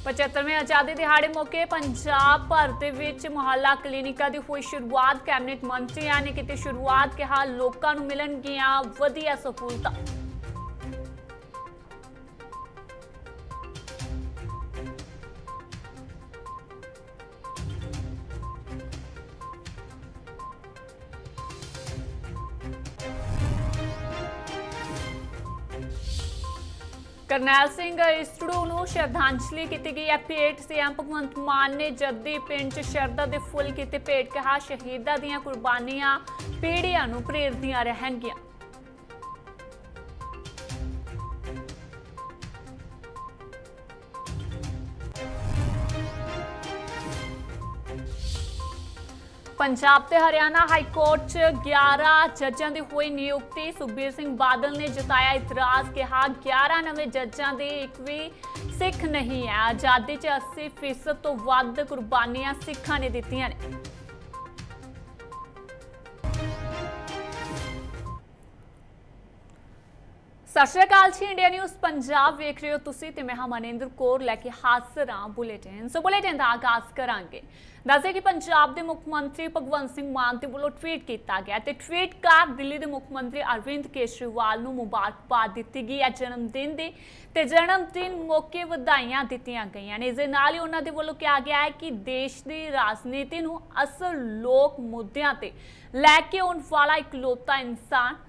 75वें आज़ादी दिहाड़े मौके पंजाब भर दे विच मुहल्ला क्लीनिकां दी होई शुरुआत। कैबिनेट मंत्रियां ने कीती शुरुआत, कहा लोकां नूं मिलणगीआं वधिया सहूलतां। करनैल सिंह इस्टड़ू नूं श्रद्धांजलि की गई है भेंट। सीएम भगवंत मान ने जद्दी पिंड च शरदा दे फुੱਲ कीते भेंट, कहा शहीदां दीआं कुर्बानियां पीढ़ियां नूं प्रेरदियां रहणगीआं। पंजाब ते हरियाणा हाईकोर्ट च 11 जजां दी होई नियुक्ति। सुखबीर सिंह बादल ने जताया इतराज, कहा 11 नवे जजां दी एक भी सिख नहीं है। आजादी च 80% तो वध कुर्बानियां सिखां ने दित्तियां ने। सत श्री अकाल जी, इंडिया न्यूज़ पंजाब वेख रहे हो तुसी ते मैं हां मनिंदर कौर लैके हाजिर हां बुलेटिन। सो बुलेटिन दा आगाज करांगे। दस्से कि पंजाब के मुख मंत्री भगवंत सिंह मान दे वल्लों ट्वीट किया गया ते ट्वीट कर दिल्ली के मुख मंत्री अरविंद केजरीवाल नूं मुबारकबाद दित्ती गई है जन्मदिन दी ते जन्मदिन मौके वधाइयां दित्तियां गईयां ने। इस दे नाल ही उन्हां दे वल्लों कहा गया है कि देश की राजनीति नूं असल लोक मुद्दिआं ते लैके आउण वाला इकलौता इंसान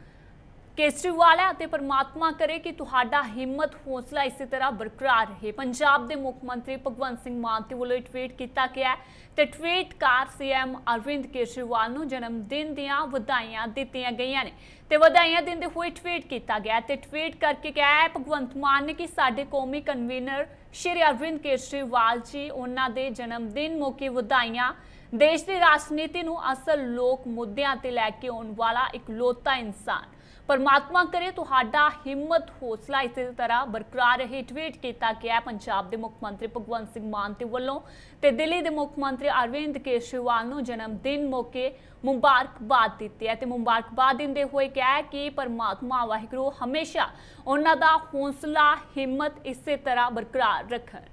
केजरीवाल है। परमात्मा करे कि तुहाडा हिम्मत हौसला इसी तरह बरकरार रहे। पंजाब के मुख मंत्री भगवंत सिंह मान के वल्लों ट्वीट किया गया है ते ट्वीट कर सीएम अरविंद केजरीवाल नूं जन्मदिन दीआं वधाइयां दित्तियां गईयां ने ते वधाइयां दिंदे होए ट्वीट किया गया ते ट्वीट करके कहा है भगवंत मान ने कि साडे कौमी कन्वीनर श्री अरविंद केजरीवाल जी उन्हां दे जन्मदिन मौके वधाइयां। देश की राजनीति नूं असल लोक मुद्दिआं ते लैके आउण वाला इकलौता इंसान परमात्मा करे तुहाडा हिम्मत हौसला इसी तरह बरकरार रहे। ट्वीट किया गया पंजाब के मुख मंत्री भगवंत सिंह मान के वल्लों ते दिल्ली के मुख मंत्री अरविंद केजरीवाल नूं जन्मदिन मौके मुबारकबाद दी है ते मुबारकबाद दिंदे होए कहा है कि परमात्मा वाहिगुरू हमेशा उन्हां दा हौसला हिम्मत इसी तरह बरकरार रखण।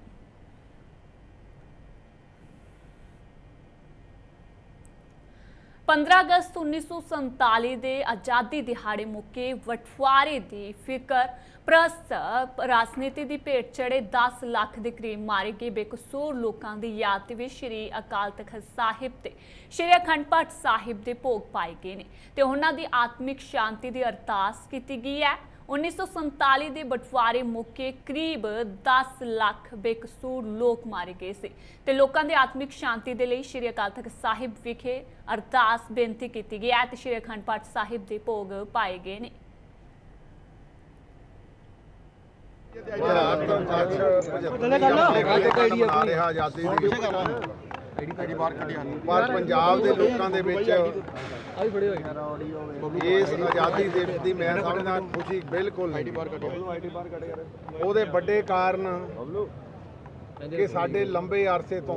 15 अगस्त 1947 के आज़ादी दिहाड़े मौके बटवारे की फिकर प्रस्त राजनीति की भेंट चढ़े 10 लाख के करीब मारे गए बेकसूर लोगों की याद में श्री अकाल तख्त साहिब ते श्री अखंड पाठ साहिब के भोग पाए गए हैं ते उन्हां दी आत्मिक शांति की अरदास की गई है। 1947 के बटवारे मौके करीब 10 लाख बेकसूर लोग मारे गए थे ते लोगों की आत्मिक शांति के लिए श्री अकाल तख्त साहिब विखे अरदास बेनती की गई है ते श्री अखंड पाठ साहिब के भोग पाए गए हैं। पर पंजाब के लोगों के विच इस आज़ादी दिवस की मैं समझदा खुशी बिल्कुल ਉਹਦੇ ਵੱਡੇ ਕਾਰਨ कि साडे लंबे अरसे तो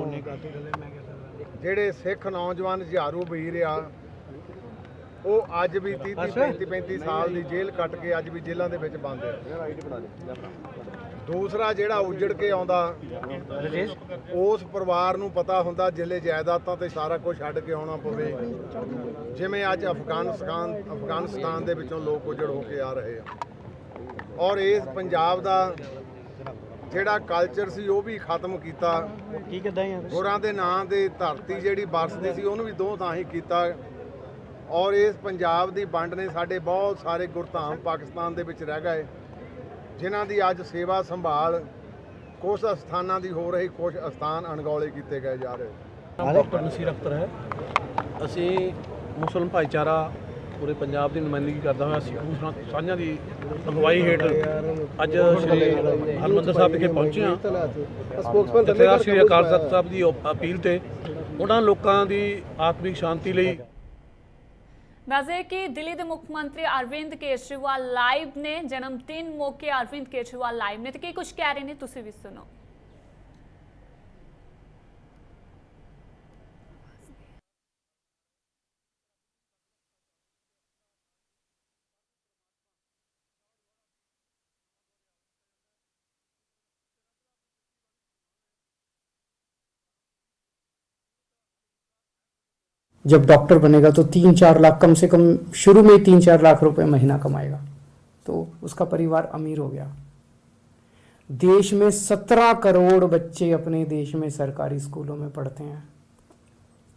ਜਿਹੜੇ सिख नौजवान जुझारू ਵੀਰ ਆ ਉਹ ਅੱਜ भी 30-35 साल की जेल कट के अज भी जेलों के विच बंद है। दूसरा जिहड़ा उजड़ के आउंदा उस परिवार नूं पता हुंदा जिले जायदादां ते सारा कुछ छड्ड के आउणा पवे, जिवें अज अफगानिस्तान दे विचों लोग उजड़ हो के आ रहे हैं और इस पंजाब दा जिहड़ा कल्चर सी वो भी खत्म कीता। गुरां दे नां ते धरती जिहड़ी बरसदी सी उहनूं भी दो तां ही कीता और इस पंजाब दी वंड ने साडे बहुत सारे गुरधाम पाकिस्तान दे विच रह गए जिन्हां दी अज सेवा संभाल कुछ अस्थानां दी हो रही, कुछ अस्थान अणगौले कीते गए जा रहे। डॉक्टर नसीर अख्तर है। असी मुसलिम भाईचारा पूरे पंजाब की नुमाइंदगी करता हुआ सिखों साझा की अगवाई हेठ अज श्री हरमंदर साहब विखे पहुंचे हाँ। जथेदार श्री अकाल तख्त साहब की अपील से उन्होंने लोगों की आत्मिक शांति लिए दस्से कि दिल्ली के मुख्यमंत्री अरविंद केजरीवाल लाइव ने जन्मदिन मौके अरविंद केजरीवाल लाइव ने तो की कुछ कह रहे हैं, तुसी भी सुनो। जब डॉक्टर बनेगा तो 3-4 लाख, कम से कम शुरू में 3-4 लाख रुपए महीना कमाएगा, तो उसका परिवार अमीर हो गया। देश में 17 करोड़ बच्चे अपने देश में सरकारी स्कूलों में पढ़ते हैं।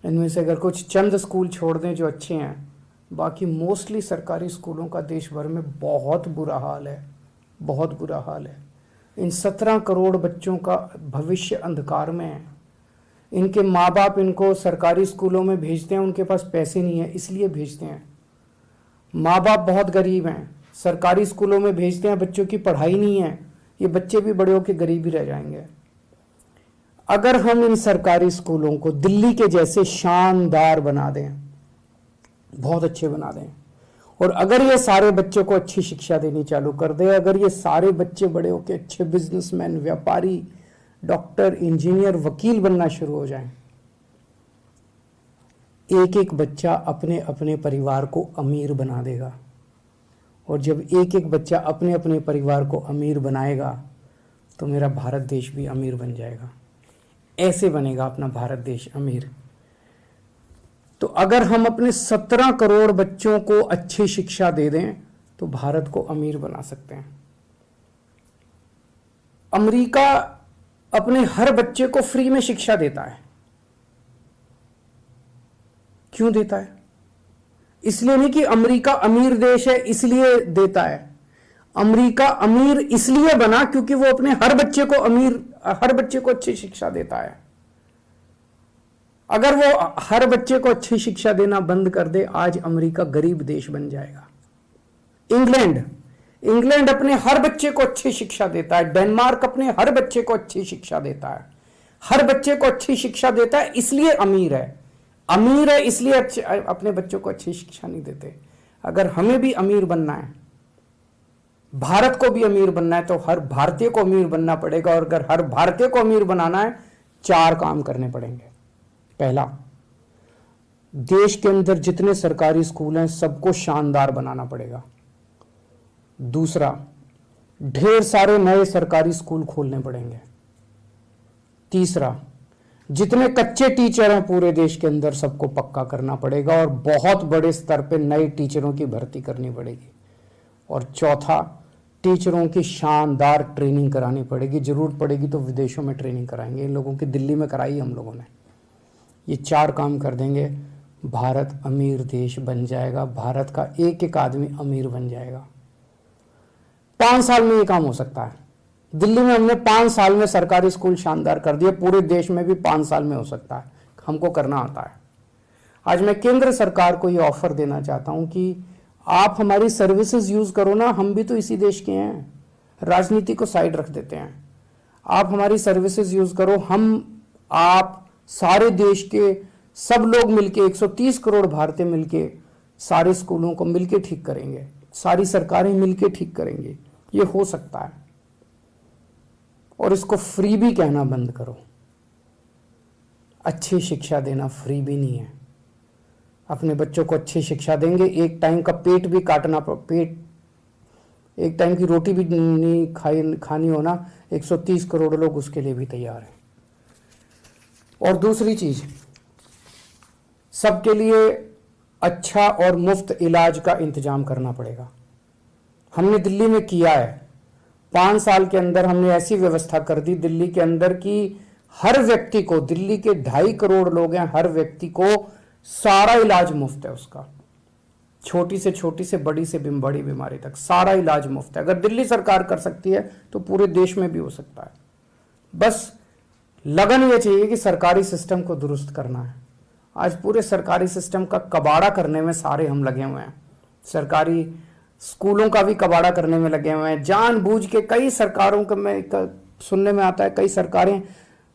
इनमें से अगर कुछ चंद स्कूल छोड़ दें जो अच्छे हैं, बाकी मोस्टली सरकारी स्कूलों का देश भर में बहुत बुरा हाल है, बहुत बुरा हाल है। इन 17 करोड़ बच्चों का भविष्य अंधकार में है। इनके माँ बाप इनको सरकारी स्कूलों में भेजते हैं, उनके पास पैसे नहीं है इसलिए भेजते हैं। माँ बाप बहुत गरीब हैं, सरकारी स्कूलों में भेजते हैं, बच्चों की पढ़ाई नहीं है, ये बच्चे भी बड़े होकर गरीब ही रह जाएंगे। अगर हम इन सरकारी स्कूलों को दिल्ली के जैसे शानदार बना दें, बहुत अच्छे बना दें, और अगर ये सारे बच्चों को अच्छी शिक्षा देनी चालू कर दे, अगर ये सारे बच्चे बड़े होकर अच्छे बिजनेसमैन, व्यापारी, डॉक्टर, इंजीनियर, वकील बनना शुरू हो जाएं, एक एक बच्चा अपने अपने परिवार को अमीर बना देगा। और जब एक एक बच्चा अपने अपने परिवार को अमीर बनाएगा तो मेरा भारत देश भी अमीर बन जाएगा। ऐसे बनेगा अपना भारत देश अमीर। तो अगर हम अपने 17 करोड़ बच्चों को अच्छी शिक्षा दे दें तो भारत को अमीर बना सकते हैं। अमेरिका अपने हर बच्चे को फ्री में शिक्षा देता है। क्यों देता है? इसलिए नहीं कि अमेरिका अमीर देश है इसलिए देता है। अमेरिका अमीर इसलिए बना क्योंकि वो अपने हर बच्चे को अच्छी शिक्षा देता है। अगर वो हर बच्चे को अच्छी शिक्षा देना बंद कर दे, आज अमेरिका गरीब देश बन जाएगा। इंग्लैंड अपने हर बच्चे को अच्छी शिक्षा देता है। डेनमार्क अपने हर बच्चे को अच्छी शिक्षा देता है। हर बच्चे को अच्छी शिक्षा देता है इसलिए अमीर है। अमीर है इसलिए अपने बच्चों को अच्छी शिक्षा नहीं देते। अगर हमें भी अमीर बनना है, भारत को भी अमीर बनना है, तो हर भारतीय को अमीर बनना पड़ेगा। और अगर हर भारतीय को अमीर बनाना है, 4 काम करने पड़ेंगे। पहला, देश के अंदर जितने सरकारी स्कूल हैं सबको शानदार बनाना पड़ेगा। दूसरा, ढेर सारे नए सरकारी स्कूल खोलने पड़ेंगे। तीसरा, जितने कच्चे टीचर हैं पूरे देश के अंदर सबको पक्का करना पड़ेगा और बहुत बड़े स्तर पे नए टीचरों की भर्ती करनी पड़ेगी। और चौथा, टीचरों की शानदार ट्रेनिंग करानी पड़ेगी। जरूरत पड़ेगी तो विदेशों में ट्रेनिंग कराएंगे। इन लोगों की दिल्ली में कराई हम लोगों ने। ये 4 काम कर देंगे, भारत अमीर देश बन जाएगा। भारत का एक एक आदमी अमीर बन जाएगा। 5 साल में ये काम हो सकता है। दिल्ली में हमने 5 साल में सरकारी स्कूल शानदार कर दिए, पूरे देश में भी 5 साल में हो सकता है। हमको करना आता है। आज मैं केंद्र सरकार को ये ऑफर देना चाहता हूं कि आप हमारी सर्विसेज यूज करो ना, हम भी तो इसी देश के हैं। राजनीति को साइड रख देते हैं। आप हमारी सर्विसेज यूज करो, आप सारे देश के सब लोग मिलके, 130 करोड़ भारतीय मिलके सारे स्कूलों को मिलके ठीक करेंगे, सारी सरकारें मिलके ठीक करेंगे। ये हो सकता है। और इसको फ्री भी कहना बंद करो। अच्छी शिक्षा देना फ्री भी नहीं है। अपने बच्चों को अच्छी शिक्षा देंगे, एक टाइम का पेट भी काटना, एक टाइम की रोटी भी नहीं खानी होना, 130 करोड़ लोग उसके लिए भी तैयार हैं। और दूसरी चीज, सबके लिए अच्छा और मुफ्त इलाज का इंतजाम करना पड़ेगा। हमने दिल्ली में किया है। 5 साल के अंदर हमने ऐसी व्यवस्था कर दी दिल्ली के अंदर कि हर व्यक्ति को, दिल्ली के 2.5 करोड़ लोग हैं, हर व्यक्ति को सारा इलाज मुफ्त है। उसका छोटी से बड़ी बीमारी तक सारा इलाज मुफ्त है। अगर दिल्ली सरकार कर सकती है तो पूरे देश में भी हो सकता है। बस लगन ये चाहिए कि सरकारी सिस्टम को दुरुस्त करना है। आज पूरे सरकारी सिस्टम का कबाड़ा करने में सारे हम लगे हुए हैं। सरकारी स्कूलों का भी कबाड़ा करने में लगे हुए हैं। जानबूझ के कई सरकारों को सुनने में आता है, कई सरकारें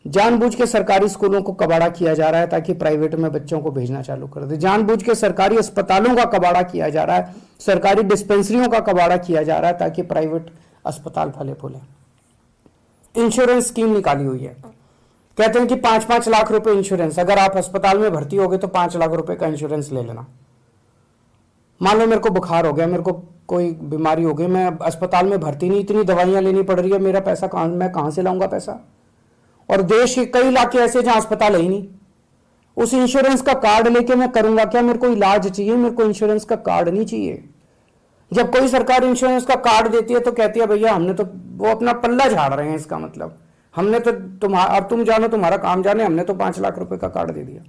जानबूझ के सरकारी स्कूलों को कबाड़ा किया जा रहा है ताकि प्राइवेट में बच्चों को भेजना चालू कर दे। जानबूझ के सरकारी अस्पतालों का कबाड़ा किया जा रहा है, सरकारी डिस्पेंसरियों का कबाड़ा किया जा रहा है ताकि प्राइवेट अस्पताल फले फूले। इंश्योरेंस स्कीम निकाली हुई है, कहते हैं कि 5-5 लाख रुपए इंश्योरेंस। अगर आप अस्पताल में भर्ती हो गए तो 5 लाख रुपए का इंश्योरेंस ले लेना। मान लो मेरे को बुखार हो गया, मेरे को कोई बीमारी हो गई, मैं अस्पताल में भर्ती नहीं, इतनी दवाइयां लेनी पड़ रही है, मेरा पैसा मैं कहां से लाऊंगा पैसा? और देश के कई इलाके ऐसे जहां अस्पताल है ही नहीं, उस इंश्योरेंस का कार्ड लेके मैं करूंगा क्या? मेरे को इलाज चाहिए, मेरे को इंश्योरेंस का कार्ड नहीं चाहिए। जब कोई सरकार इंश्योरेंस का कार्ड देती है तो कहती है भैया हमने तो वो अपना पल्ला झाड़ रहे हैं, इसका मतलब हमने तो तुम्हारा, अब तुम जानो तुम्हारा काम जाने, हमने तो 5 लाख रुपए का कार्ड दे दिया।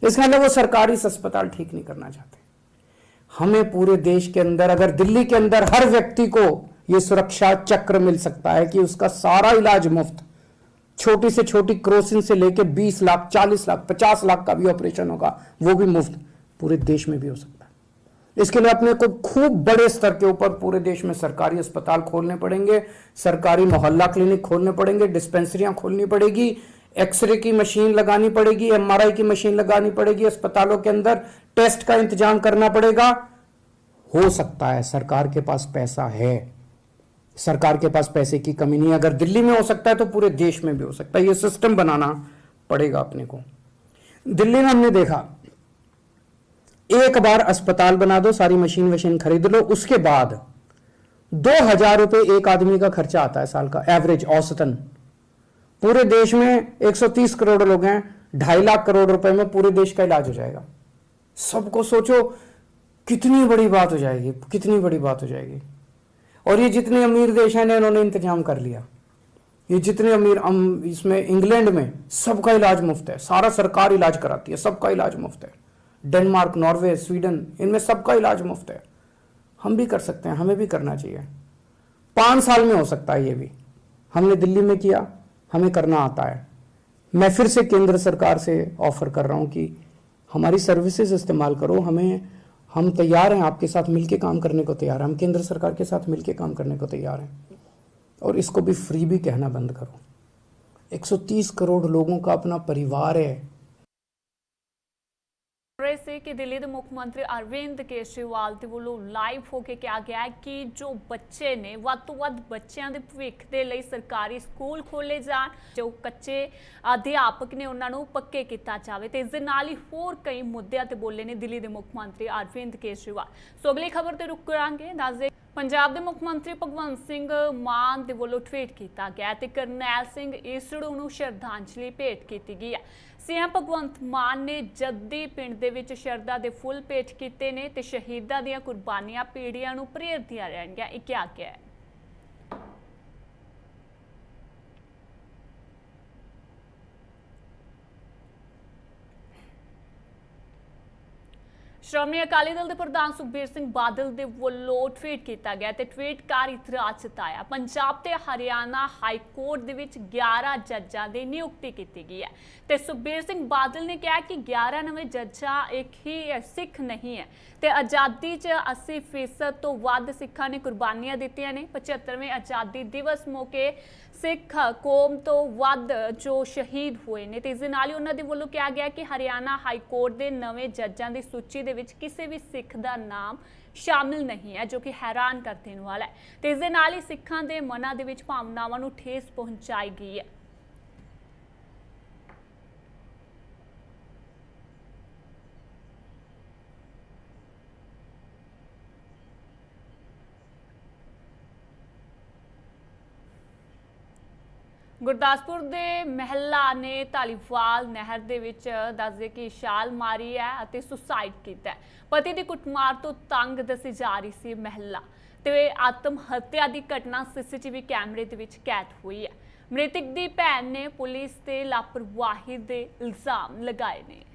इसका मतलब वो सरकारी अस्पताल ठीक नहीं करना चाहते। हमें पूरे देश के अंदर, अगर दिल्ली के अंदर हर व्यक्ति को ये सुरक्षा चक्र मिल सकता है कि उसका सारा इलाज मुफ्त, छोटी से छोटी क्रोसिन से लेके 20 लाख, 40 लाख, 50 लाख का भी ऑपरेशन होगा, वो भी मुफ्त पूरे देश में भी हो सकता है। इसके लिए अपने को खूब बड़े स्तर के ऊपर पूरे देश में सरकारी अस्पताल खोलने पड़ेंगे, सरकारी मोहल्ला क्लिनिक खोलने पड़ेंगे, डिस्पेंसरियां खोलनी पड़ेगी, एक्सरे की मशीन लगानी पड़ेगी, एमआरआई की मशीन लगानी पड़ेगी, अस्पतालों के अंदर टेस्ट का इंतजाम करना पड़ेगा। हो सकता है, सरकार के पास पैसा है, सरकार के पास पैसे की कमी नहीं है। अगर दिल्ली में हो सकता है तो पूरे देश में भी हो सकता है। यह सिस्टम बनाना पड़ेगा अपने को। दिल्ली में हमने देखा, एक बार अस्पताल बना दो, सारी मशीन वशीन खरीद लो, उसके बाद 2000 रुपए एक आदमी का खर्चा आता है साल का, एवरेज, औसतन। पूरे देश में 130 करोड़ लोग हैं, 2.5 लाख करोड़ रुपए में पूरे देश का इलाज हो जाएगा। सबको सोचो कितनी बड़ी बात हो जाएगी, कितनी बड़ी बात हो जाएगी। और ये जितने अमीर देश हैं इन्होंने इंतजाम कर लिया। ये जितने अमीर, इसमें इंग्लैंड में सबका इलाज मुफ्त है, सारा सरकार इलाज कराती है, सबका इलाज मुफ्त है। डेनमार्क, नॉर्वे, स्वीडन, इनमें सबका इलाज मुफ्त है। हम भी कर सकते हैं, हमें भी करना चाहिए। 5 साल में हो सकता है ये भी। हमने दिल्ली में किया, हमें करना आता है। मैं फिर से केंद्र सरकार से ऑफर कर रहा हूं कि हमारी सर्विसेज इस्तेमाल करो। हम तैयार हैं, आपके साथ मिलकर काम करने को तैयार हैं। हम केंद्र सरकार के साथ मिलकर काम करने को तैयार हैं। और इसको भी फ्री भी कहना बंद करो। 130 करोड़ लोगों का अपना परिवार है। से कि दिल्ली के मुख्यमंत्री अरविंद केजरीवाल के वलों लाइव होके कहा गया है कि जो बच्चे ने वध तो वध बच्चों के भविख के लिए सरकारी स्कूल खोले जान, जो कच्चे अध्यापक ने उन्होंने पक्के किया जाए। तो इस नाल ही होर कई मुद्दों ते बोले ने दिल्ली के मुख्यमंत्री अरविंद केजरीवाल। सो अगली खबर ते रुक करांगे। दस दे पंजाब के मुख्यमंत्री भगवंत सिंह मान के वलों ट्वीट किया गया तो करनैल सिंह ईसड़ू नूं श्रद्धांजलि भेंट की गई है। सीएम भगवंत मान ने जद्दी पिंड दे विच शरदा के फुल भेंट किए ने ते शहीदां दीआं कुर्बानियां पीढ़ियां नूं प्रेरदियां रहणगीआं, इह क्या है। श्रोमणी अकाली दल के प्रधान सुखबीर सिंह बादल के वलों ट्वीट किया गया तो ट्वीट कर इतराज जताया। पंजाब ते हरियाणा हाई कोर्ट दे विच 11 जजां की नियुक्ति की गई है तो सुखबीर सिंह बादल ने कहा कि 11 नवे जजा एक ही सिख नहीं है तो आज़ादी 80% तो वध सिखां ने कुर्बानियां दित्तियां ने। 75वें आज़ादी दिवस मौके सिख कौम तो वध जो शहीद हुए ने तो इस नाल ही उन्हां दे वल्लों कहा गया कि हरियाणा हाई कोर्ट के नवे जजां की सूची दे विच किसी भी सिख का नाम शामिल नहीं है, जो कि हैरान कर देने वाला है। तो इस दे नाल ही सिखां दे मनां दे विच भावनावां नूं ठेस पहुंचाई गई है। गुरदासपुर के महला ने धालीवाल नहर दे विच दसदे कि छाल मारी है अते सुसाइड किया है। पति की कुटमार तो तंग दसी जा रही सी महला ते आत्म हत्या की घटना सीसीटीवी कैमरे दे विच कैद हुई है। मृतक की भैन ने पुलिस ते लापरवाही के इल्जाम लगाए ने।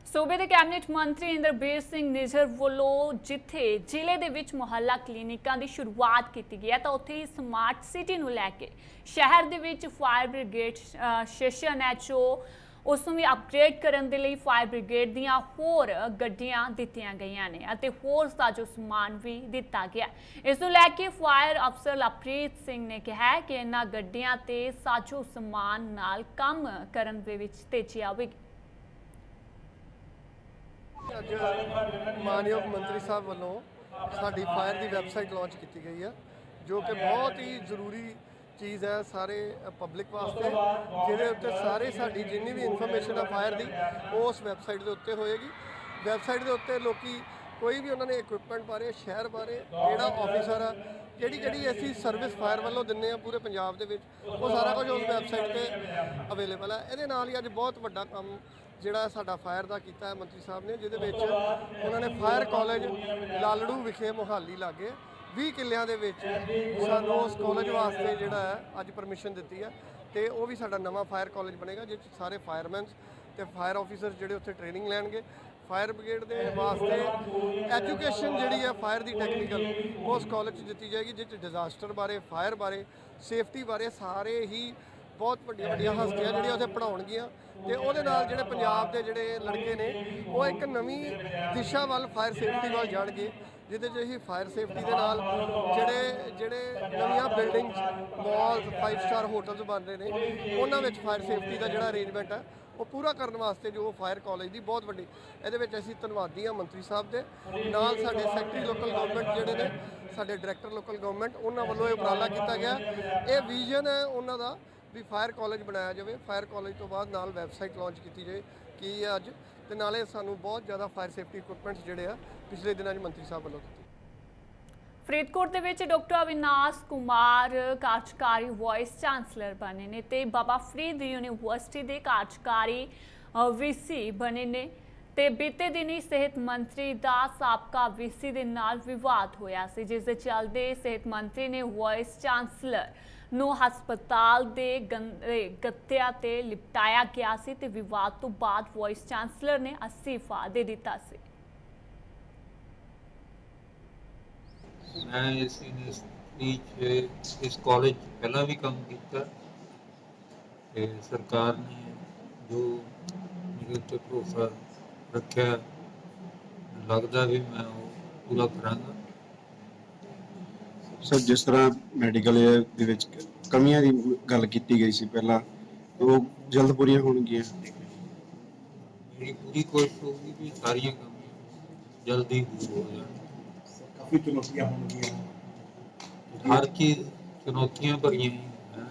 सूबे के कैबिनेट मंत्री इंद्रबीर सिंह निजर वलों जिथे जिले दे विच मुहल्ला क्लीनिकां की शुरुआत की गई है तो उत्थे ही स्मार्ट सिटी नूं लैके शहर दे विच फायर ब्रिगेड स्टेशन है जो उसनूं भी अपग्रेड करन दे लई फायर ब्रिगेड दीआं होर गड्डियां दित्तियां गईयां ने अते होर साजो समान भी दिता गया। इस नूं लैके फायर अफसर लवप्रीत सिंह ने कहा है कि इन्हां गड्डियां ते साजो समान नाल काम करन दे विच तेजी आवेगी। ਅੱਜ ਮਾਨਯੋਗ ਮੰਤਰੀ ਸਾਹਿਬ ਵੱਲੋਂ ਸਾਡੀ ਫਾਇਰ ਦੀ ਵੈਬਸਾਈਟ ਲਾਂਚ ਕੀਤੀ ਗਈ ਹੈ, ਜੋ ਕਿ ਬਹੁਤ ਹੀ ਜ਼ਰੂਰੀ ਚੀਜ਼ ਹੈ ਸਾਰੇ ਪਬਲਿਕ ਵਾਸਤੇ, ਜਿਹਦੇ ਉੱਤੇ ਸਾਰੇ ਸਾਡੀ ਜਿੰਨੀ ਵੀ ਇਨਫੋਰਮੇਸ਼ਨ ਹੈ ਫਾਇਰ ਦੀ ਉਹ ਉਸ ਵੈਬਸਾਈਟ ਦੇ ਉੱਤੇ ਹੋਏਗੀ। ਵੈਬਸਾਈਟ ਦੇ ਉੱਤੇ ਲੋਕੀ ਕੋਈ ਵੀ ਉਹਨਾਂ ਨੇ ਇਕਵਿਪਮੈਂਟ ਬਾਰੇ, ਸ਼ਹਿਰ ਬਾਰੇ, ਕਿਹੜਾ ਆਫੀਸਰ ਆ, ਜਿਹੜੀ ਅਸੀਂ ਸਰਵਿਸ ਫਾਇਰ ਵੱਲੋਂ ਦਿੰਦੇ ਆ ਪੂਰੇ ਪੰਜਾਬ ਦੇ ਵਿੱਚ, ਉਹ ਸਾਰਾ ਕੁਝ ਉਸ ਵੈਬਸਾਈਟ ਤੇ ਅਵੇਲੇਬਲ ਹੈ। ਇਹਦੇ ਨਾਲ ਹੀ ਅੱਜ ਬਹੁਤ ਵੱਡਾ ਕੰਮ ਜਿਹੜਾ ਸਾਡਾ ਫਾਇਰ ਦਾ ਕੀਤਾ ਹੈ ਮੰਤਰੀ ਸਾਹਿਬ ਨੇ, ਜਿਹਦੇ ਵਿੱਚ ਉਹਨਾਂ ਨੇ ਫਾਇਰ ਕਾਲਜ ਲਾਲੜੂ ਵਿਖੇ ਮੁਹਾਲੀ ਲਾਗੇ 20 ਕਿੱਲਿਆਂ ਦੇ ਵਿੱਚ ਸਾਨੂੰ ਉਸ ਕਾਲਜ ਵਾਸਤੇ ਜਿਹੜਾ ਹੈ ਅੱਜ ਪਰਮਿਸ਼ਨ ਦਿੱਤੀ ਹੈ, ਤੇ ਉਹ ਵੀ ਸਾਡਾ ਨਵਾਂ ਫਾਇਰ ਕਾਲਜ ਬਣੇਗਾ, ਜਿਸ 'ਚ ਸਾਰੇ ਫਾਇਰਮੈਨਸ ਤੇ ਫਾਇਰ ਆਫੀਸਰ ਜਿਹੜੇ ਉੱਥੇ ਟ੍ਰੇਨਿੰਗ ਲੈਣਗੇ। ਫਾਇਰ ਬ੍ਰਿਗੇਡ ਦੇ ਵਾਸਤੇ ਐਜੂਕੇਸ਼ਨ ਜਿਹੜੀ ਹੈ ਫਾਇਰ ਦੀ ਟੈਕਨੀਕਲ ਉਸ ਕਾਲਜ 'ਚ ਦਿੱਤੀ ਜਾਏਗੀ, ਜਿਸ 'ਚ ਡਿਜ਼ਾਸਟਰ ਬਾਰੇ, ਫਾਇਰ ਬਾਰੇ, ਸੇਫਟੀ ਬਾਰੇ ਸਾਰੇ ਹੀ ਬਹੁਤ ਵੱਡੀਆਂ ਵੱਡੀਆਂ ਹਸਤੀਆਂ ਜਿਹੜੀਆਂ ਉੱਥੇ ਪੜ੍ਹਾਉਣਗੀਆਂ। ਤੇ ਉਹਦੇ ਨਾਲ ਜਿਹੜੇ ਪੰਜਾਬ ਦੇ ਜਿਹੜੇ ਲੜਕੇ ਨੇ ਉਹ ਇੱਕ ਨਵੀਂ ਦਿਸ਼ਾ ਵੱਲ ਫਾਇਰ ਸੇਫਟੀ ਵੱਲ ਜਾਣਗੇ, ਜਿਹਦੇ 'ਚ ਅਸੀਂ ਫਾਇਰ ਸੇਫਟੀ ਦੇ ਨਾਲ ਜਿਹੜੇ ਨਵੀਆਂ ਬਿਲਡਿੰਗਸ, ਮਾਲਸ, 5 ਸਟਾਰ ਹੋਟਲਸ ਬਣ ਰਹੇ ਨੇ, ਉਹਨਾਂ ਵਿੱਚ ਫਾਇਰ ਸੇਫਟੀ ਦਾ ਜਿਹੜਾ ਅਰੇਂਜਮੈਂਟ ਹੈ ਉਹ ਪੂਰਾ ਕਰਨ ਵਾਸਤੇ ਜੋ ਫਾਇਰ ਕਾਲਜ ਦੀ ਬਹੁਤ ਵੱਡੀ, ਇਹਦੇ ਵਿੱਚ ਅਸੀਂ ਧੰਨਵਾਦੀ ਹਾਂ ਮੰਤਰੀ ਸਾਹਿਬ ਦੇ ਨਾਲ, ਸਾਡੇ ਸੈਕਟਰੀ ਲੋਕਲ ਗਵਰਨਮੈਂਟ ਜਿਹੜੇ ਨੇ, ਸਾਡੇ ਡਾਇਰੈਕਟਰ ਲੋਕਲ ਗਵਰਨਮੈਂਟ, ਉਹਨਾਂ ਵੱਲੋਂ ਇਹ ਉਪਰਾਲਾ ਕੀਤਾ ਗਿਆ। ਇਹ ਵਿਜ਼ਨ ਹੈ ਉਹਨਾਂ ਦਾ ਵੀ ਫਾਇਰ ਕਾਲਜ ਬਣਾਇਆ ਜਾਵੇ। ਫਾਇਰ ਕਾਲਜ ਤੋਂ ਬਾਅਦ ਨਾਲ ਵੈਬਸਾਈਟ ਲਾਂਚ ਕੀਤੀ ਜਾਏ ਕੀ ਹੈ ਅੱਜ, ਤੇ ਨਾਲੇ ਸਾਨੂੰ ਬਹੁਤ ਜ਼ਿਆਦਾ ਫਾਇਰ ਸੇਫਟੀ ਇਕਵਿਪਮੈਂਟਸ ਜਿਹੜੇ ਆ ਪਿਛਲੇ ਦਿਨਾਂ 'ਚ ਮੰਤਰੀ ਸਾਹਿਬ ਵੱਲੋਂ ਦਿੱਤੇ। ਫਰੀਦਕੋਟ ਦੇ ਵਿੱਚ ਡਾਕਟਰ ਅਵਿਨਾਸ਼ ਕੁਮਾਰ ਕਾਰਜਕਾਰੀ ਵਾਈਸ ਚਾਂਸਲਰ ਬਣੇ ਨੇ ਤੇ ਬਾਬਾ ਫਰੀਦ ਯੂਨੀਵਰਸਿਟੀ ਦੇ ਕਾਰਜਕਾਰੀ ਵੀਸੀ ਬਣੇ ਨੇ ਤੇ ਬੀਤੇ ਦਿਨੀ ਸਿਹਤ ਮੰਤਰੀ ਦਾ ਸਾਬਕਾ ਵੀਸੀ ਦੇ ਨਾਲ ਵਿਵਾਦ ਹੋਇਆ ਸੀ, ਜਿਸ ਦੇ ਚੱਲਦੇ ਸਿਹਤ ਮੰਤਰੀ ਨੇ ਵਾਈਸ ਚਾਂਸਲਰ ਨੂੰ ਹਸਪਤਾਲ ਦੇ ਗੱਤਿਆਂ ਤੇ ਲਿਪਟਾਇਆ ਗਿਆ ਸੀ ਤੇ ਵਿਵਾਦ ਤੋਂ ਬਾਅਦ ਵਾਈਸ ਚਾਂਸਲਰ ਨੇ ਅਸਤੀਫਾ ਦੇ ਦਿੱਤਾ ਸੀ। मैं इस यूनिवर्सिटी इस कॉलेज पहला भी काम किया, सरकार ने जो मेरे उत्ते भरोसा रखा लगता भी मैं वो पूरा करांगा। सर जिस तरह मैडिकल ਦੇ ਵਿੱਚ ਕਮੀਆਂ ਦੀ ਗੱਲ ਕੀਤੀ ਗਈ ਸੀ ਪਹਿਲਾਂ, ਉਹ ਜਲਦ ਪੂਰੀਆਂ ਹੋਣਗੀਆਂ। मेरी पूरी कोशिश होगी भी सारियां कमियां जल्दी दूर हो जाए। ਕਾਫੀ ਚੁਣੌਤੀਆਂ ਹੋਣਗੀਆਂ, हर चीज चुनौतियां भरियां ही हैं,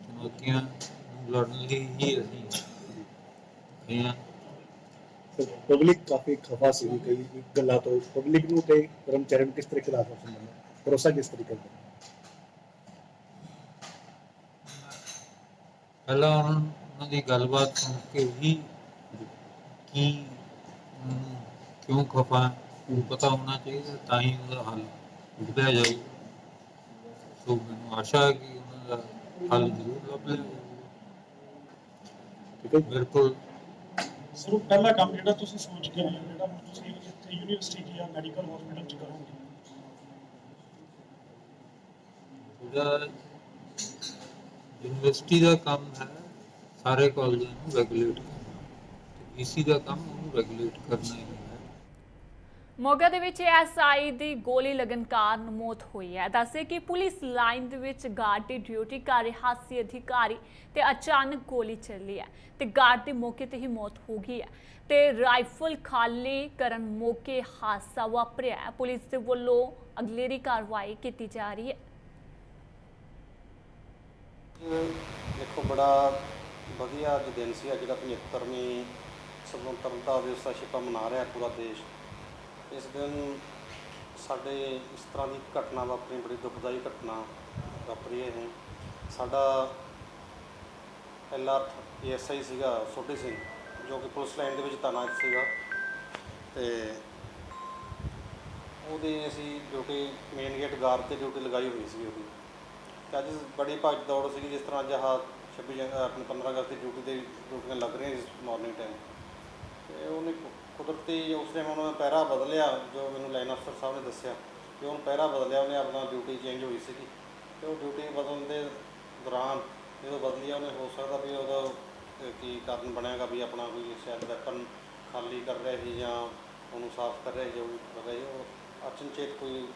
चुनौतियां लड़न ਲਈ ਹੀ ਅਸੀਂ हैं। ਪਬਲਿਕ ਕਾਫੀ ਖਫਾ ਸੀ ਕਈ ਗੱਲਾਂ ਤੋਂ, ਪਬਲਿਕ ਨੂੰ ਤੇ ਕਰਮਚਾਰੀਆਂ ਨੂੰ ਕਿਸ ਤਰੀਕੇ ਦਾ ਭਰੋਸਾ ਕਿਸ ਤਰੀਕੇ ਦਾ? ਪਹਿਲਾਂ ਉਹਨਾਂ ਦੀ ਗੱਲਬਾਤ ਸੁਣ ਕੇ ਹੀ ਕੀ ਕਿਉਂ ਖਪਾ ਉਹ ਪਤਾ ਹੋਣਾ ਚਾਹੀਦਾ, ਤਾਂ ਹੀ ਉਹਦਾ ਹੱਲ ਨਿਕਲਿਆ ਜਾਊ। ਸੋ ਮੈਨੂੰ ਆਸ਼ਾ ਹੈ ਕਿ ਉਹਨਾਂ ਦਾ ਹੱਲ ਜ਼ਰੂਰ ਲੱਭ ਲਿਆ ਠੀਕ ਹੈ ਬਿਲਕੁਲ। ਸਰ ਪਹਿਲਾ ਕੰਮ ਜਿਹੜਾ ਤੁਸੀਂ ਸੋਚ ਕੇ ਆਏ ਹੋ, ਜਿਹੜਾ ਤੁਸੀਂ ਇੱਥੇ ਯੂਨੀਵਰਸਿਟੀ ਜਾਂ ਮੈਡੀਕਲ ਹਸਪੀਟਲ 'ਚ ਕਰੋਗੇ? ਉਹਦਾ ਯੂਨੀਵਰਸਿਟੀ ਦਾ ਕੰਮ ਹੈ ਸਾਰੇ ਕਾਲਜਾਂ ਨੂੰ ਰੈਗੂਲੇਟ ਕਰਨਾ, ਤੇ ਈਸੀ ਦਾ ਕੰਮ ਉਹਨੂੰ ਰੈਗੂਲੇਟ ਕਰਨਾ ਹੀ ਹੈ। ਮੋਗਾ ਦੇ ਵਿੱਚ ਐਸਆਈ ਦੀ ਗੋਲੀ ਲੱਗਣ ਕਾਰਨ ਮੌਤ ਹੋਈ ਹੈ। ਦੱਸੇ ਕਿ ਪੁਲਿਸ ਲਾਈਨ ਦੇ ਵਿੱਚ ਗਾਰਡ ਦੀ ਡਿਊਟੀ ਕਰ ਰਿਹਾ ਸੀ ਅਧਿਕਾਰੀ ਤੇ ਅਚਾਨਕ ਗੋਲੀ ਚੱਲੀ ਹੈ ਤੇ ਗਾਰਡ ਦੀ ਮੌਕੇ ਤੇ ਹੀ ਮੌਤ ਹੋ ਗਈ ਹੈ ਤੇ ਰਾਈਫਲ ਖਾਲੀ ਕਰਨ ਮੌਕੇ ਹਾਦਸਾ ਵਾਪਰਿਆ ਹੈ। ਪੁਲਿਸ ਦੇ ਵੱਲੋਂ ਅਗਲੇਰੀ ਕਾਰਵਾਈ ਕੀਤੀ ਜਾ ਰਹੀ ਹੈ। ਦੇਖੋ ਬੜਾ ਵਧੀਆ ਅੱਜ ਦਿਨ ਸੀ, ਜਿਹੜਾ 75ਵੀਂ ਸੁਤੰਤਰਤਾ ਦਿਵਸ ਦਾ ਛਿਪਾ ਮਨਾ ਰਿਹਾ ਪੂਰਾ ਦੇਸ਼। ਇਸ ਦਿਨ ਸਾਡੇ ਇਸ ਤਰ੍ਹਾਂ ਦੀ ਘਟਨਾ ਵਾਪਰੀ, ਬੜੀ ਦੁਖਦਾਈ ਘਟਨਾ ਵਾਪਰੀ ਹੈ। ਸਾਡਾ ਪਹਿਲਾ ਏਐਸਆਈ ਸੀਗਾ ਸੋਢੀ ਸਿੰਘ, ਜੋ ਕਿ ਪੁਲਿਸ ਲਾਈਨ ਦੇ ਵਿੱਚ ਤਾਇਨਾਤ ਸੀਗਾ, ਤੇ ਉਹਦੀ ਅਸੀਂ ਡਿਊਟੀ ਮੇਨ ਗੇਟ ਗਾਰਡ 'ਤੇ ਡਿਊਟੀ ਲਗਾਈ ਹੋਈ ਸੀ ਉਹਦੀ। ਅਤੇ ਅੱਜ ਬੜੀ ਭੱਜ ਦੌੜ ਸੀਗੀ, ਜਿਸ ਤਰ੍ਹਾਂ ਅੱਜ ਆਹ 15 ਅਗਸਤ ਦੀ ਡਿਊਟੀਆਂ ਲੱਗ ਰਹੀਆਂ ਇਸ ਮਾਰਨਿੰਗ ਟਾਈਮ, ਅਤੇ ਉਹਨੇ ਕੁਦਰਤੀ ਉਸ ਟਾਈਮ ਉਹਨਾਂ ਨੇ ਪਹਿਰਾ ਬਦਲਿਆ, ਜੋ ਮੈਨੂੰ ਲਾਈਨ ਅਫਸਰ ਸਾਹਿਬ ਨੇ ਦੱਸਿਆ ਕਿ ਉਹਨੂੰ ਪਹਿਰਾ ਬਦਲਿਆ, ਉਹਨੇ ਆਪਣਾ ਡਿਊਟੀ ਚੇਂਜ ਹੋਈ ਸੀਗੀ, ਅਤੇ ਉਹ ਡਿਊਟੀ ਬਦਲਣ ਦੇ ਦੌਰਾਨ ਜਦੋਂ ਬਦਲੀ ਆ, ਉਹਨੇ ਹੋ ਸਕਦਾ ਵੀ ਉਹਦਾ ਕੀ ਕਾਰਨ ਬਣਿਆਗਾ ਵੀ ਆਪਣਾ ਕੋਈ ਸ਼ਾਇਦ ਵੈਪਨ ਖਾਲੀ ਕਰ ਰਿਹਾ ਸੀ ਜਾਂ ਉਹਨੂੰ ਸਾਫ਼ ਕਰ ਰਿਹਾ ਸੀ, ਜੋ ਵੀ ਪਤਾ ਜੀ ਉਹ ਅਚਨਚੇਤ ਕੋਈ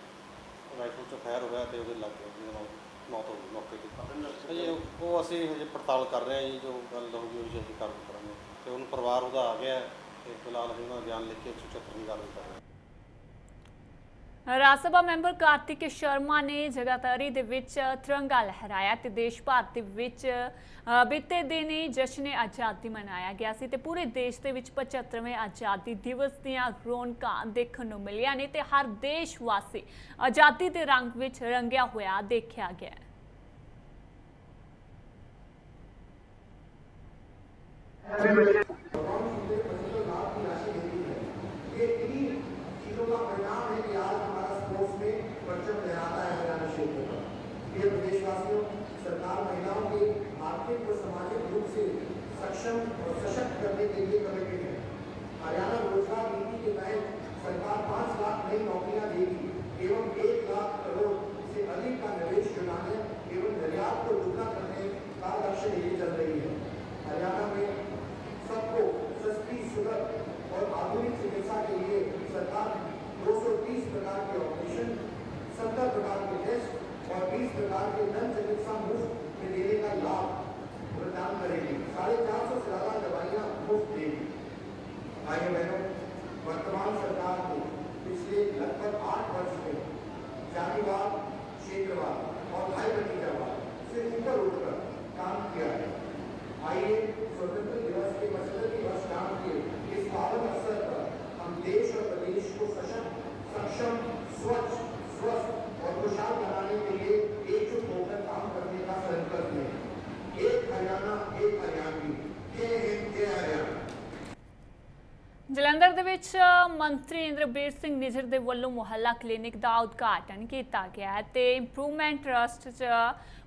ਰਾਈਫਲ 'ਚੋਂ ਫਾਇਰ ਹੋਇਆ ਅਤੇ ਉਹਦੇ ਲੱਗ ਗਿਆ, ਜਿਹਦੇ ਨਾਲ ਮੌਤ ਹੋ ਗਈ ਮੌਕੇ 'ਤੇ। ਉਹ ਅਸੀਂ ਹਜੇ ਪੜਤਾਲ ਕਰ ਰਹੇ ਹਾਂ ਜੀ, ਜੋ ਗੱਲ ਹੋਊਗੀ ਉਹ ਅਸੀਂ ਕਾਰਵਾਈ ਕਰਾਂਗੇ, ਅਤੇ ਉਹਨੂੰ ਪਰਿਵਾਰ ਉਹਦਾ ਆ ਗਿਆ ਅਤੇ ਫਿਲਹਾਲ ਅਸੀਂ ਉਹਨਾਂ ਦਾ ਬਿਆਨ ਲਿਖ ਕੇ 174 ਦੀ ਕਾਰਵਾਈ ਕਰ ਰਹੇ ਹਾਂ। ਰਾਜ ਸਭਾ ਮੈਂਬਰ ਕਾਰਤਿਕ ਸ਼ਰਮਾ ਨੇ ਜਗਾਧਰੀ ਦੇ ਵਿੱਚ ਤਿਰੰਗਾ ਲਹਿਰਾਇਆ ਤੇ ਦੇਸ਼ ਭਰ ਦੇ ਵਿੱਚ ਬੀਤੇ ਦਿਨ ਹੀ ਜਸ਼ਨ ਆਜ਼ਾਦੀ ਮਨਾਇਆ ਗਿਆ ਸੀ ਤੇ ਪੂਰੇ ਦੇਸ਼ ਦੇ ਵਿੱਚ 75ਵੇਂ ਆਜ਼ਾਦੀ ਦਿਵਸ ਦੀਆਂ ਰੌਣਕਾਂ ਦੇਖਣ ਨੂੰ ਮਿਲੀਆਂ ਨੇ ਤੇ ਹਰ ਦੇਸ਼ ਵਾਸੀ ਆਜ਼ਾਦੀ ਦੇ ਰੰਗ ਵਿੱਚ ਰੰਗਿਆ ਹੋਇਆ ਦੇਖਿਆ ਗਿਆ। देशवासियों, सरकार महिलाओं के आर्थिक व सामाजिक रूप से सक्षम और सशक्त करने के लिए कमिटेड है। हरियाणा रोजगार नीति के तहत सरकार 5 लाख नई नौकरियां देगी एवं 1 लाख करोड़ से अधिक का निवेश जुटाने एवं निर्यात को दुगना करने का लक्ष्य लिए चल रही है। हरियाणा में सबको सस्ती, सुलभ और आधुनिक चिकित्सा के लिए सरकार 230 प्रकार के ऑपरेशन, 70 प्रकार के टेस्ट और 20 प्रकार के दंत चिकित्सा मुफ्त में देने का लाभ प्रदान करेगी। 450 से ज्यादा दवाइयाँ मुफ्त देगी। भाइयों बहनों, वर्तमान सरकार ने पिछले लगभग 8 वर्ष में जातिवाद, क्षेत्रवाद और भाई भतीजावाद से ऊपर उठकर काम किया है। आइए स्वतंत्रता दिवस के 75वें वर्षगांठ के इस पावन अवसर पर हम देश और प्रदेश को सशक्त, सक्षम, स्वच्छ, स्वस्थ और खुशहाल बनाने के लिए एकजुट होकर काम करने का संकल्प लें। एक हरियाणा, एक हरियाणवी। जय हिंद, जय हरियाणा। ਜਲੰਧਰ ਦੇ ਵਿੱਚ ਮੰਤਰੀ ਇੰਦਰਬੀਰ ਸਿੰਘ ਨਿੱਜਰ ਦੇ ਵੱਲੋਂ ਮੁਹੱਲਾ ਕਲੀਨਿਕ ਦਾ ਉਦਘਾਟਨ ਕੀਤਾ ਗਿਆ ਹੈ ਤੇ ਇੰਪਰੂਵਮੈਂਟ ਟਰਸਟ 'ਚ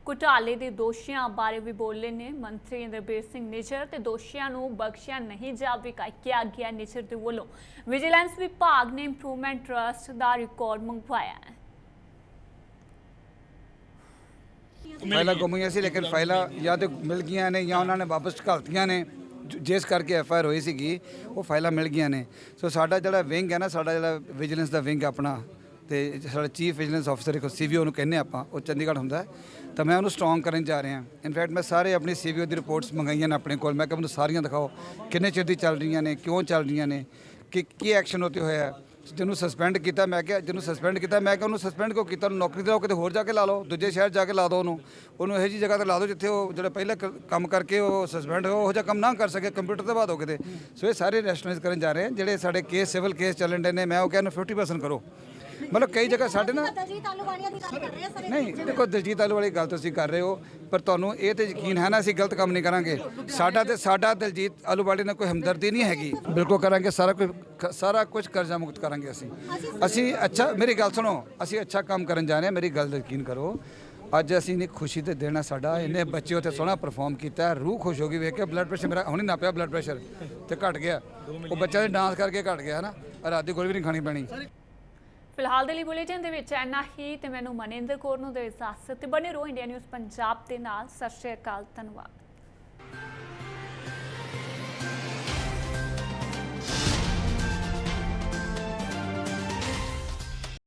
ਘੁਟਾਲੇ ਦੇ ਦੋਸ਼ੀਆਂ ਬਾਰੇ ਵੀ ਬੋਲੇ ਨੇ ਮੰਤਰੀ ਇੰਦਰਬੀਰ ਸਿੰਘ ਨਿੱਜਰ ਤੇ ਦੋਸ਼ੀਆਂ ਨੂੰ ਬਖਸ਼ਿਆ ਨਹੀਂ ਜਾਵੇਗਾ ਕਿਹਾ ਗਿਆ। ਨਿੱਜਰ ਦੇ ਵੱਲੋਂ ਵਿਜੀਲੈਂਸ ਵਿਭਾਗ ਨੇ ਇੰਪਰੂਵਮੈਂਟ ਟਰਸਟ ਦਾ ਰਿਕਾਰਡ ਮੰਗਵਾਇਆ ਹੈ। फाइल गुम गई सी लेकिन फाइल या तो मिल गई ने या उन्होंने वापस घलतियाँ ने जिस करके FIR हुई सी वो फाइल मिल गई ने। सो साडा जिहड़ा विंग है ना, साडा जिहड़ा विजिलेंस का विंग अपना तो साडा चीफ विजिलेंस ऑफिसर CVO नूं कहने आपां, वो चंडीगढ़ हुंदा तो मैं उन्होंने स्ट्रॉन्ग करन जा रहा। इनफैक्ट मैं सारे अपनी CVO की रिपोर्ट्स मंगाई ने अपने को, मैं कहा मैनूं सारियां दिखाओ किन्ने चिर दी चल रही ने, क्यों चल रही ने, कि की एक्शन होते होया। ਜਿਹਨੂੰ ਸਸਪੈਂਡ ਕੀਤਾ ਮੈਂ ਕਿਹਾ ਜਿਹਨੂੰ ਸਸਪੈਂਡ ਕੀਤਾ ਮੈਂ ਕਿਹਾ ਉਹਨੂੰ ਸਸਪੈਂਡ ਕਿਉਂ ਕੀਤਾ, ਉਹਨੂੰ ਨੌਕਰੀ ਦਿਓ, ਕਿਤੇ ਹੋਰ ਜਾ ਕੇ ਲਾ ਲਓ, ਦੂਜੇ ਸ਼ਹਿਰ ਜਾ ਕੇ ਲਾ ਦਿਓ, ਉਹਨੂੰ ਇਹੋ ਜਿਹੀ ਜਗ੍ਹਾ ਤੇ ਲਾ ਦਿਓ ਜਿੱਥੇ ਉਹ ਜਿਹੜਾ ਪਹਿਲਾਂ ਕੰਮ ਕਰਕੇ ਉਹ ਸਸਪੈਂਡ ਹੋ ਉਹ ਜਿਹਾ ਕੰਮ ਨਾ ਕਰ ਸਕੇ, ਕੰਪਿਊਟਰ ਤੇ ਬਾਅਦ ਹੋ ਕਿਤੇ। ਸੋ ਇਹ ਸਾਰੇ ਰੈਸ਼ਨਲਾਈਜ਼ ਕਰਨ ਜਾ ਰਹੇ ਹਨ। ਜਿਹੜੇ ਸਾਡੇ ਕੇਸ ਸਿਵਲ ਕੇਸ ਚੱਲਣ ਦੇ ਨੇ ਮੈਂ ਉਹ ਕਹਿੰਦਾ 50% ਕਰੋ। मतलब कई जगह साढ़े ना नहीं देखो दलजीत आलू वाली गल तुसीं कर रहे हो, पर तुहानूं ये तो यकीन है ना असीं गलत काम नहीं करांगे। साडा दलजीत आलू वाली ने कोई हमदर्दी नहीं हैगी, बिल्कुल करांगे सारा कुछ कर्जा मुक्त करांगे असीं अच्छा मेरी गल सुनो, असीं अच्छा काम करन जा रहे हैं, मेरी गल यकीन करो। अज असीं ने खुशी ते देना साडा इन्ने बच्चे उत्थे सोहना परफॉर्म किया, रूह खुश हो गई वेख के। ब्लड प्रेशर मेरा हुणे नापिया ब्लड प्रेशर ते घट गया, वो बच्चा डांस करके घट गया है ना, रात की गोली भी नहीं खानी पैनी। ਫਿਲਹਾਲ ਦੇ ਲਈ ਬੁਲੇਟਿਨ ਦੇ ਵਿੱਚ ਇੰਨਾ ਹੀ ਤੇ ਮੈਨੂੰ ਮਨਿੰਦਰ ਕੌਰ ਨੂੰ ਦੇ ਇਜਾਜ਼ਤ ਤੇ ਬਣੇ ਰਹੋ ਇੰਡੀਆ ਨਿਊਜ਼ ਪੰਜਾਬ ਦੇ ਨਾਲ। ਸਤਿ ਸ਼੍ਰੀ ਅਕਾਲ, ਧੰਨਵਾਦ।